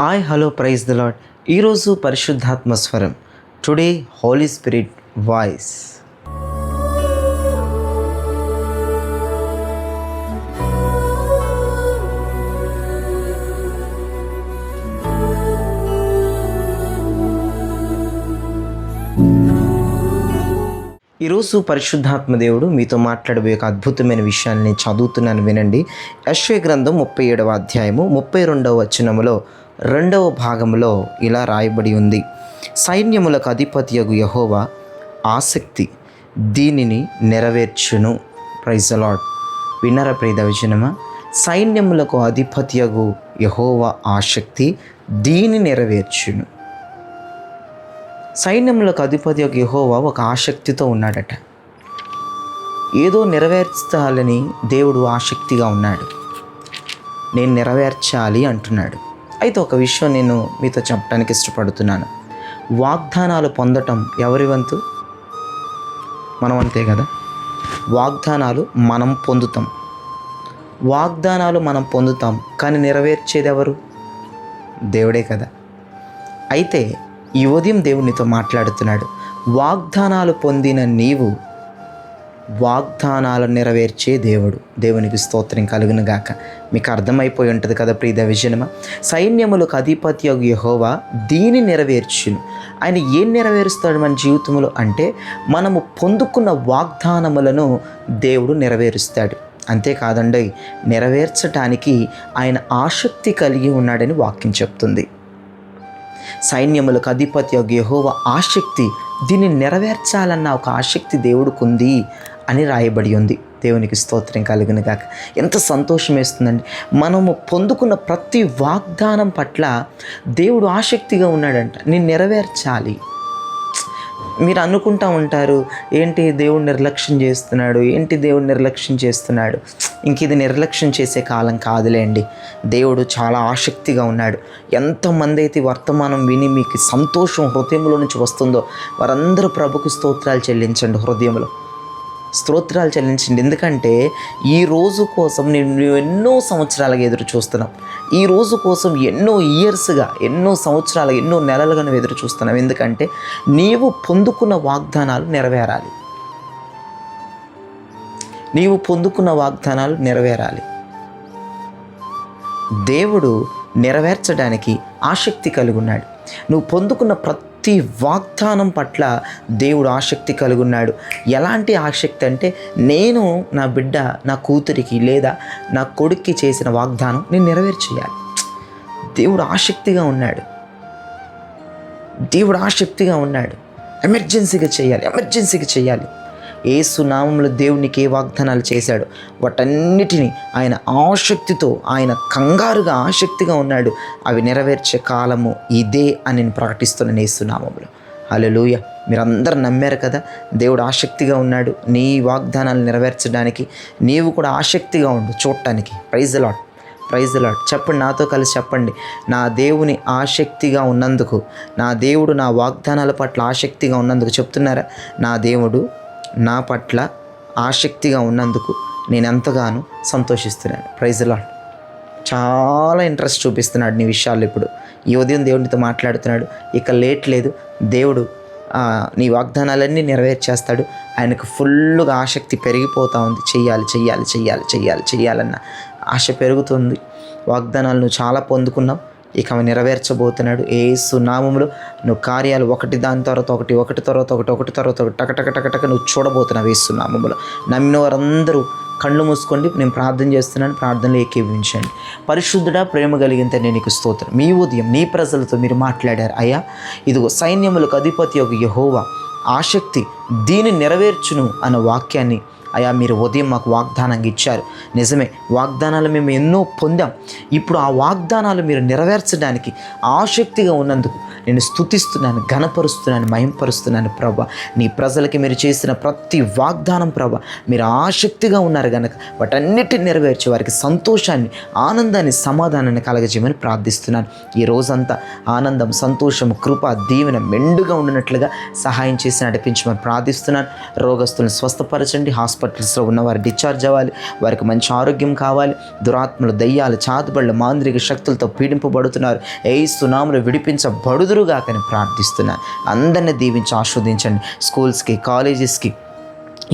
Hello praise the lord. ఈరోజు పరిశుద్ధాత్మ స్వరం. Today holy spirit voice. ఈరోజు పరిశుద్ధాత్మ దేవుడు మీతో మాట్లాడబోయే ఒక అద్భుతమైన విషయాన్ని నేను చదువుతున్నాను, వినండి. యెషయా గ్రంథం 37వ అధ్యాయము 32వ వచనములో 2వ భాగంలో ఇలా రాయబడి ఉంది. సైన్యములకు అధిపతియగు యెహోవా ఆసక్తి దీనిని నెరవేర్చును. Praise the Lord. విన్నర ప్రియ దైవజనమా? సైన్యములకు అధిపతియగు యెహోవా ఆసక్తి దీని నెరవేర్చును. సైన్యములకు అధిపతి యొక్క యెహోవా ఒక ఆసక్తితో ఉన్నాడట. ఏదో నెరవేర్చాలని దేవుడు ఆసక్తిగా ఉన్నాడు. నేను నెరవేర్చాలి అంటున్నాడు. అయితే ఒక విషయం నేను మీతో చెప్పడానికి ఇష్టపడుతున్నాను. వాగ్దానాలు పొందటం ఎవరి వంతు? మనం అంతే కదా. వాగ్దానాలు మనం పొందుతాం. కానీ నెరవేర్చేది ఎవరు? దేవుడే కదా. అయితే ఈ ఉదయం దేవునితో మాట్లాడుతున్నాడు. వాగ్దానాలు పొందిన నీవు వాగ్దానాలు నెరవేర్చే దేవుడు. దేవునికి స్తోత్రం కలుగును గాక. మీకు అర్థమైపోయి ఉంటుంది కదా ప్రియ దైవజనమా. సైన్యములకు అధిపతి యెహోవా దీని నెరవేర్చును. ఆయన ఏం నెరవేరుస్తాడు మన జీవితంలో అంటే, మనము పొందుకున్న వాగ్దానములను దేవుడు నెరవేరుస్తాడు. అంతేకాదండి, నెరవేర్చటానికి ఆయన ఆసక్తి కలిగి ఉన్నాడని వాక్యం చెప్తుంది. సైన్యములకు అధిపతి యెహోవా ఆసక్తి దీన్ని నెరవేర్చాలన్న ఒక ఆసక్తి దేవుడికి ఉంది అని రాయబడి ఉంది. దేవునికి స్తోత్రం కలుగును గాక. ఎంత సంతోషం వేస్తుందండి. మనము పొందుకున్న ప్రతి వాగ్దానం పట్ల దేవుడు ఆసక్తిగా ఉన్నాడంట. నేను నెరవేర్చాలి. మీరు అనుకుంటూ ఉంటారు, ఏంటి దేవుడు నిర్లక్ష్యం చేస్తున్నాడు. ఇంక ఇది నిర్లక్ష్యం చేసే కాలం కాదులేండి. దేవుడు చాలా ఆసక్తిగా ఉన్నాడు. ఎంతమంది అయితే వర్తమానం విని మీకు సంతోషం హృదయంలో నుంచి వస్తుందో వారందరూ ప్రభుకు స్తోత్రాలు చెల్లించండి. స్తోత్రాలు చెల్లించండి. ఎందుకంటే ఈ రోజు కోసం నేను ఎన్నో సంవత్సరాలుగా ఎదురు చూస్తున్నాం. ఈ రోజు కోసం ఎన్నో సంవత్సరాలుగా ఎన్నో నెలలుగా నువ్వు ఎదురు చూస్తున్నావు. ఎందుకంటే నీవు పొందుకున్న వాగ్దానాలు నెరవేరాలి. దేవుడు నెరవేర్చడానికి ఆసక్తి కలిగి ఉన్నాడు. నువ్వు పొందుకున్న ప్రతి వాగ్దానం పట్ల దేవుడు ఆసక్తి కలిగి ఉన్నాడు. ఎలాంటి ఆసక్తి అంటే, నేను నా బిడ్డ, నా కూతురికి లేదా నా కొడుక్కి చేసిన వాగ్దానం నేను నెరవేర్చేయాలి. దేవుడు ఆసక్తిగా ఉన్నాడు. ఎమర్జెన్సీగా చేయాలి. యేసు నామములో దేవునికి ఏ వాగ్దానాలు చేశాడు వాటన్నిటినీ ఆయన ఆసక్తితో, ఆయన కంగారుగా ఆసక్తిగా ఉన్నాడు. అవి నెరవేర్చే కాలము ఇదే అని నేను ప్రకటిస్తున్నాను యేసు నామములో. హల్లెలూయా. మీరందరూ నమ్మారు కదా. దేవుడు ఆసక్తిగా ఉన్నాడు నీ వాగ్దానాలు నెరవేర్చడానికి. నీవు కూడా ఆసక్తిగా ఉండు చూడటానికి. Praise the lord. చెప్పండి, నాతో కలిసి చెప్పండి. నా దేవుని ఆసక్తిగా ఉన్నందుకు, నా దేవుడు నా వాగ్దానాల పట్ల ఆసక్తిగా ఉన్నందుకు చెప్తున్నారా? నా దేవుడు నా పట్ల ఆసక్తిగా ఉన్నందుకు నేను ఎంతగానో సంతోషిస్తున్నాను. Praise the lord. చాలా ఇంట్రెస్ట్ చూపిస్తున్నాడు నీ విషయాలు. ఇప్పుడు ఈ ఉదయం దేవునితో మాట్లాడుతున్నాడు. ఇక లేట్ లేదు. దేవుడు నీ వాగ్దానాలన్నీ నెరవేర్చేస్తాడు. ఆయనకు ఫుల్గా ఆసక్తి పెరిగిపోతూ ఉంది. చెయ్యాలన్న ఆశ పెరుగుతుంది. వాగ్దానాలు నువ్వు చాలా పొందుకున్నావు, ఇక అవి నెరవేర్చబోతున్నాడు. యేసు నామములో నువ్వు కార్యాలు ఒకటి తర్వాత ఒకటి టక నువ్వు చూడబోతున్నావు యేసు నామములో. నమ్మిన వారందరూ కళ్ళు మూసుకోండి. నేను ప్రార్థన చేస్తున్నాను. ప్రార్థనలో ఏకీభవించండి. పరిశుద్ధుడా, ప్రేమ కలిగిన నేను నీకు స్తోత్రం. మీ ఉదయం నీ ప్రజలతో మీరు మాట్లాడారు అయ్యా. ఇదిగో సైన్యములకు అధిపతి యొక్క యెహోవా ఆసక్తి దీన్ని నెరవేర్చును అన్న వాక్యాన్ని అయ్యా మీరు ఉదయం మాకు వాగ్దానంగా ఇచ్చారు. నిజమే, వాగ్దానాలు మేము ఎన్నో పొందాం. ఇప్పుడు ఆ వాగ్దానాలు మీరు నెరవేర్చడానికి ఆసక్తిగా ఉన్నందుకు నేను స్తుతిస్తున్నాను, ఘనపరుస్తున్నాను, మహింపరుస్తున్నాను ప్రభా. నీ ప్రజలకి మీరు చేసిన ప్రతి వాగ్దానం ప్రభా మీరు ఆసక్తిగా ఉన్నారు కనుక వాటన్నిటిని నెరవేర్చి వారికి సంతోషాన్ని, ఆనందాన్ని, సమాధానాన్ని కలగజేయమని ప్రార్థిస్తున్నాను. ఈ రోజంతా ఆనందం, సంతోషం, కృప, దీవెన మెండుగా ఉండినట్లుగా సహాయం చేసి నడిపించమని ప్రార్థిస్తున్నాను. రోగస్తులను స్వస్థపరచండి. హాస్పిటల్ హాస్పిటల్స్లో ఉన్న వారు డిశ్చార్జ్ అవ్వాలి, వారికి మంచి ఆరోగ్యం కావాలి. దురాత్మలు, దయ్యాలు, చాతుబళ్ళు, మాంత్రిక శక్తులతో పీడింపబడుతున్నారు, యేసు నామములో విడిపించబడుదురుగా అని ప్రార్థిస్తున్నాను. అందరినీ దీవించి ఆస్వాదించండి. స్కూల్స్కి, కాలేజెస్కి,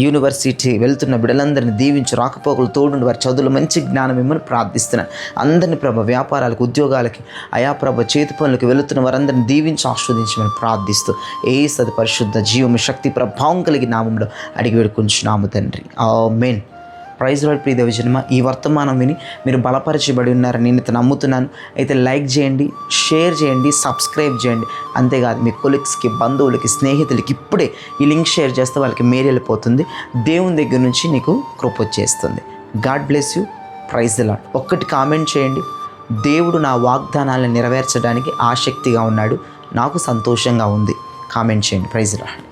యూనివర్సిటీ వెళ్తున్న బిడ్డలందరినీ దీవించి రాకపోకలు తోడుండి వారి చదువులు మంచి జ్ఞానం ఇమ్మని ప్రార్థిస్తున్నాను. అందరినీ ప్రభ వ్యాపారాలకు, ఉద్యోగాలకి, ఆయా ప్రభ చేతి పనులకు వెళుతున్న వారందరినీ దీవించి ఆస్వాదించమని ప్రార్థిస్తూ యేసు పరిశుద్ధ జీవము శక్తి ప్రభావం కలిగి నామంలో అడిగి వేడుకుంటున్నాము తండ్రి. ఆమేన్. Praise lord. ప్రియ దైవజనమ, ఈ వర్తమానం విని మీరు బలపరచబడి ఉన్నారని నేను నమ్ముతున్నాను. అయితే లైక్ చేయండి, షేర్ చేయండి, సబ్స్క్రైబ్ చేయండి. అంతేకాదు మీ కొలీగ్స్కి, బంధువులకి, స్నేహితులకి ఇప్పుడే ఈ లింక్ షేర్ చేస్తే వాళ్ళకి మేలు వెళ్ళిపోతుంది. దేవుని దగ్గర నుంచి నీకు కృప వచ్చేస్తుంది. God bless you. Praise lord. ఒక్కటి కామెంట్ చేయండి, దేవుడు నా వాగ్దానాలను నెరవేర్చడానికి ఆసక్తిగా ఉన్నాడు, నాకు సంతోషంగా ఉంది. కామెంట్ చేయండి. Praise lord.